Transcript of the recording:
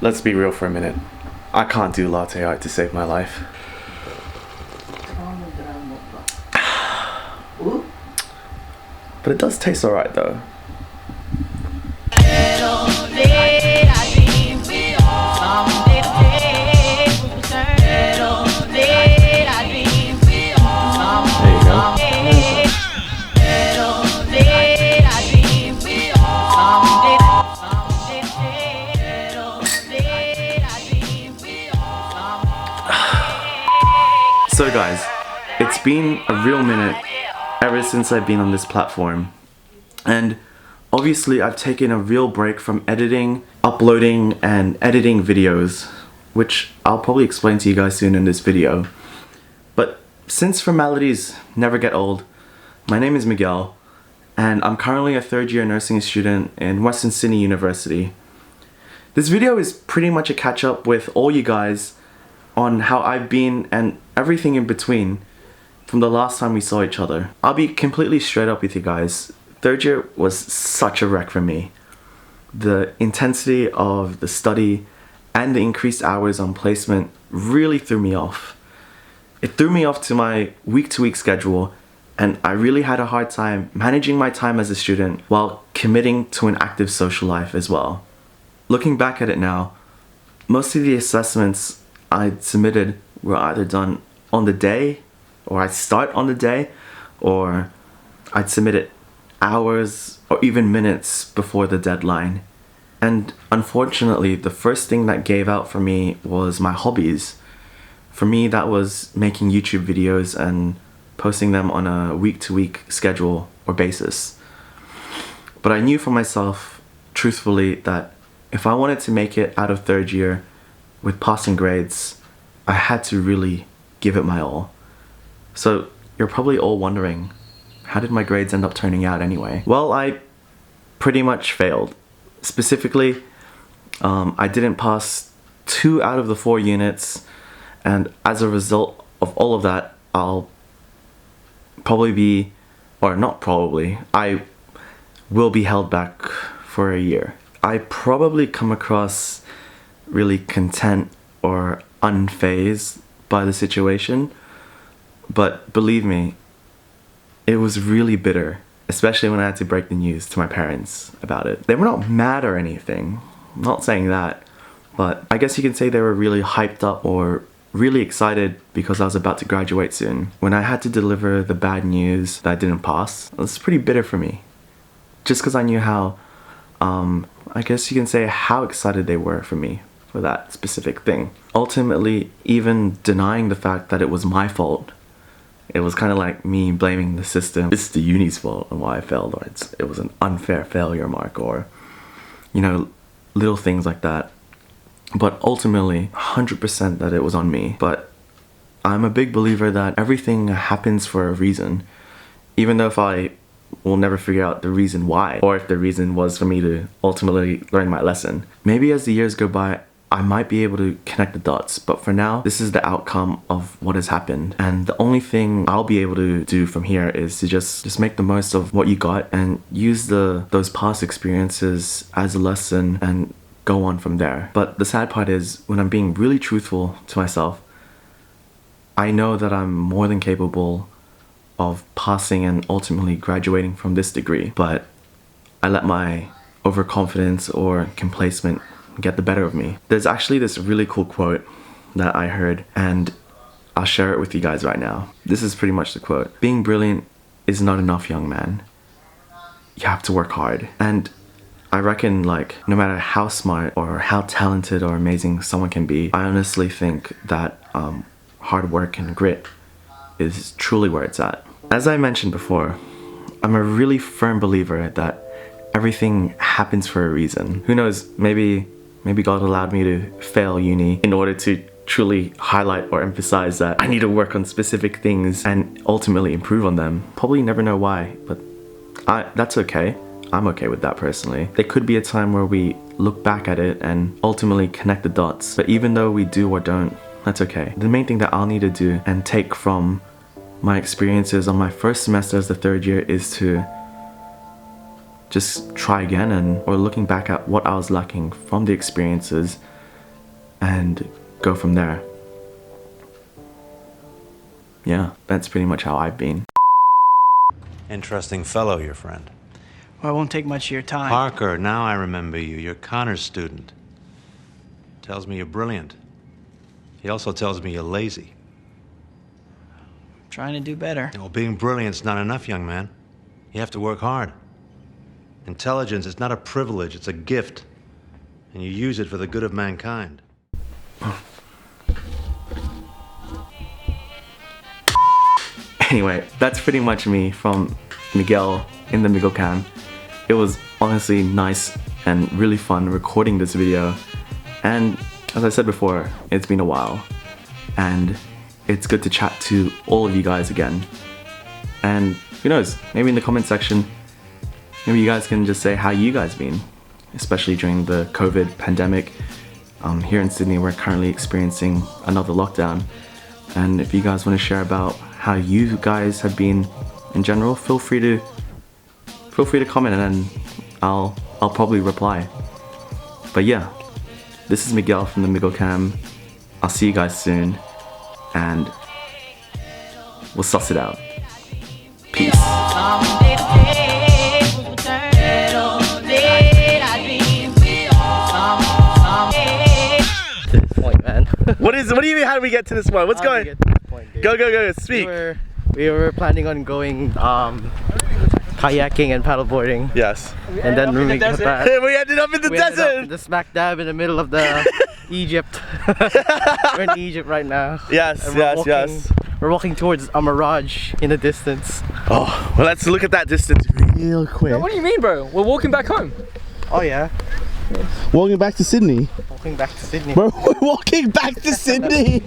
Let's be real for a minute. I can't do latte art to save my life. But it does taste alright though. There you go. So guys, it's been a real minute ever since I've been on this platform, and obviously I've taken a real break from editing, uploading and editing videos, which I'll probably explain to you guys soon in this video. But since formalities never get old, my name is Miguel and I'm currently a third year nursing student in Western Sydney University. This video is pretty much a catch up with all you guys on how I've been and everything in between from the last time we saw each other. I'll be completely straight up with you guys. Third year was such a wreck for me. The intensity of the study and the increased hours on placement really threw me off. It threw me off to my week-to-week schedule, and I really had a hard time managing my time as a student while committing to an active social life as well. Looking back at it now, most of the assessments I submitted were either done on the day, or I'd start on the day, or I'd submit it hours or even minutes before the deadline. And unfortunately, the first thing that gave out for me was my hobbies. For me, that was making YouTube videos and posting them on a week-to-week schedule or basis. But I knew for myself, truthfully, that if I wanted to make it out of third year with passing grades, I had to really give it my all. So you're probably all wondering, how did my grades end up turning out anyway? Well, I pretty much failed. Specifically, I didn't pass 2 out of the 4 units, and as a result of all of that, I'll probably be, or not probably, I will be held back for a year. I probably come across really content or unfazed by the situation, but believe me, it was really bitter, especially when I had to break the news to my parents about it. They were not mad or anything, I'm not saying that, but I guess you can say they were really hyped up or really excited because I was about to graduate soon. When I had to deliver the bad news that I didn't pass, it was pretty bitter for me. Just because I knew how, I guess you can say how excited they were for me for that specific thing. Ultimately, even denying the fact that it was my fault, it was kind of like me blaming the system. It's the uni's fault and why I failed, or it was an unfair failure mark, or, you know, little things like that. But ultimately, 100% that it was on me. But I'm a big believer that everything happens for a reason. Even though if I will never figure out the reason why, or if the reason was for me to ultimately learn my lesson. Maybe as the years go by, I might be able to connect the dots, but for now, this is the outcome of what has happened. And the only thing I'll be able to do from here is to just make the most of what you got and use those past experiences as a lesson and go on from there. But the sad part is, when I'm being really truthful to myself, I know that I'm more than capable of passing and ultimately graduating from this degree, but I let my overconfidence or complacement get the better of me. There's actually this really cool quote that I heard, and I'll share it with you guys right now. This is pretty much the quote. "Being brilliant is not enough, young man. You have to work hard." And I reckon, like, no matter how smart or how talented or amazing someone can be, I honestly think that hard work and grit is truly where it's at. As I mentioned before, I'm a really firm believer that everything happens for a reason. Who knows, maybe God allowed me to fail uni in order to truly highlight or emphasize that I need to work on specific things and ultimately improve on them. Probably never know why, but that's okay. I'm okay with that personally. There could be a time where we look back at it and ultimately connect the dots, but even though we do or don't, that's okay. The main thing that I'll need to do and take from my experiences on my first semester as the third year is to just try again, or looking back at what I was lacking from the experiences, and go from there. Yeah, that's pretty much how I've been. Interesting fellow, your friend. Well, it won't take much of your time. Parker, now I remember you. You're Connor's student. Tells me you're brilliant. He also tells me you're lazy. Trying to do better. Well, being brilliant's not enough, young man. You have to work hard. Intelligence is not a privilege, it's a gift. And you use it for the good of mankind. Anyway, that's pretty much me from Miguel in the Miggle Cam. It was honestly nice and really fun recording this video. And as I said before, it's been a while. And it's good to chat to all of you guys again. And who knows, maybe in the comment section, maybe you guys can just say how you guys been, especially during the COVID pandemic. Here in Sydney, we're currently experiencing another lockdown. And if you guys want to share about how you guys have been in general, feel free to comment, and then I'll probably reply. But yeah, this is Miguel from the Miggle Cam. I'll see you guys soon, and we'll suss it out. Peace. Point, man. What do you mean? How do we get to this point? What's going? Go. Speak. We were planning on going kayaking and paddleboarding. Yes. And then we ended we ended up in the desert. the smack dab in the middle of the Egypt. We're in Egypt right now. Yes. We're walking towards a mirage in the distance. Oh, well, let's look at that distance real quick. What do you mean, bro? We're walking back home. Oh yeah. Walking back to Sydney. Walking back to Sydney. We're walking back to Sydney.